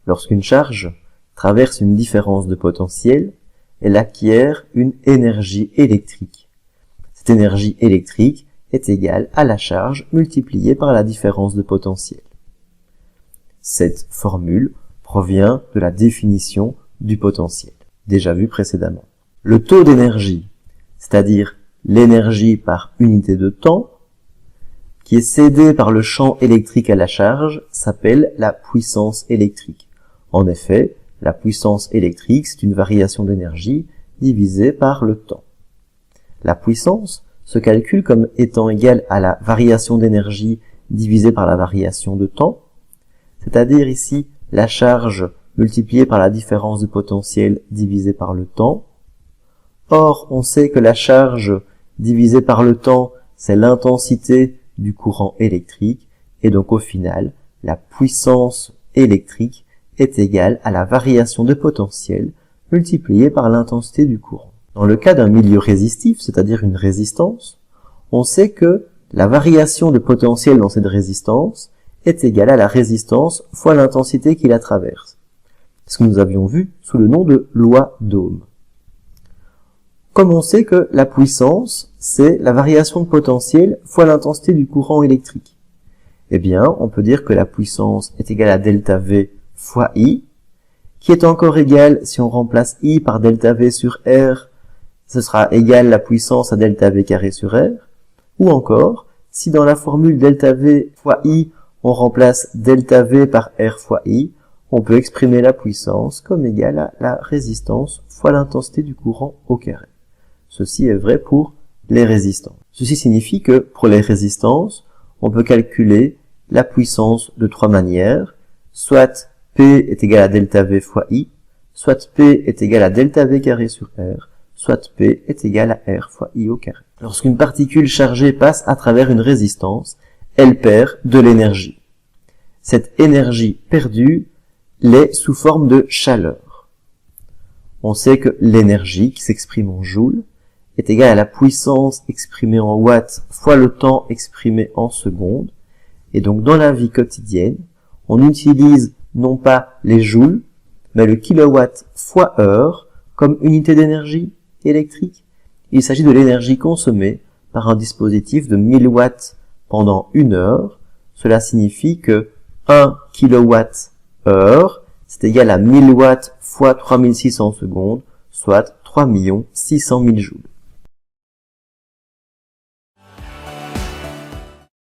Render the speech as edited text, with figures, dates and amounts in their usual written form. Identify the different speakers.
Speaker 1: Lorsqu'une charge traverse une différence de potentiel, elle acquiert une énergie électrique. Cette énergie électrique est égale à la charge multipliée par la différence de potentiel. Cette formule provient de la définition du potentiel, déjà vue précédemment. Le taux d'énergie, c'est-à-dire l'énergie par unité de temps, qui est cédée par le champ électrique à la charge, s'appelle la puissance électrique. En effet, la puissance électrique, c'est une variation d'énergie divisée par le temps. La puissance se calcule comme étant égale à la variation d'énergie divisée par la variation de temps, c'est-à-dire ici la charge multipliée par la différence de potentiel divisée par le temps. Or, on sait que la charge divisée par le temps, c'est l'intensité du courant électrique, et donc au final, la puissance électrique est égale à la variation de potentiel multipliée par l'intensité du courant. Dans le cas d'un milieu résistif, c'est-à-dire une résistance, on sait que la variation de potentiel dans cette résistance est égale à la résistance fois l'intensité qui la traverse. Ce que nous avions vu sous le nom de loi d'Ohm. Comme on sait que la puissance, c'est la variation de potentiel fois l'intensité du courant électrique, eh bien, on peut dire que la puissance est égale à delta V fois I, qui est encore égal, si on remplace I par delta V sur R, ce sera égal la puissance à delta V carré sur R, ou encore, si dans la formule delta V fois I, on remplace delta V par R fois I, on peut exprimer la puissance comme égale à la résistance fois l'intensité du courant au carré. Ceci est vrai pour les résistances. Ceci signifie que pour les résistances, on peut calculer la puissance de trois manières, soit P est égal à delta V fois I, soit P est égal à delta V carré sur R, soit P est égal à R fois I au carré. Lorsqu'une particule chargée passe à travers une résistance, elle perd de l'énergie. Cette énergie perdue l'est sous forme de chaleur. On sait que l'énergie, qui s'exprime en joules, est égale à la puissance exprimée en watts fois le temps exprimé en secondes. Et donc dans la vie quotidienne, on utilise non pas les joules, mais le kilowatt fois heure comme unité d'énergie électrique. Il s'agit de l'énergie consommée par un dispositif de 1000 watts pendant une heure. Cela signifie que 1 kilowatt heure, c'est égal à 1000 watts fois 3600 secondes, soit 3 600 000 joules.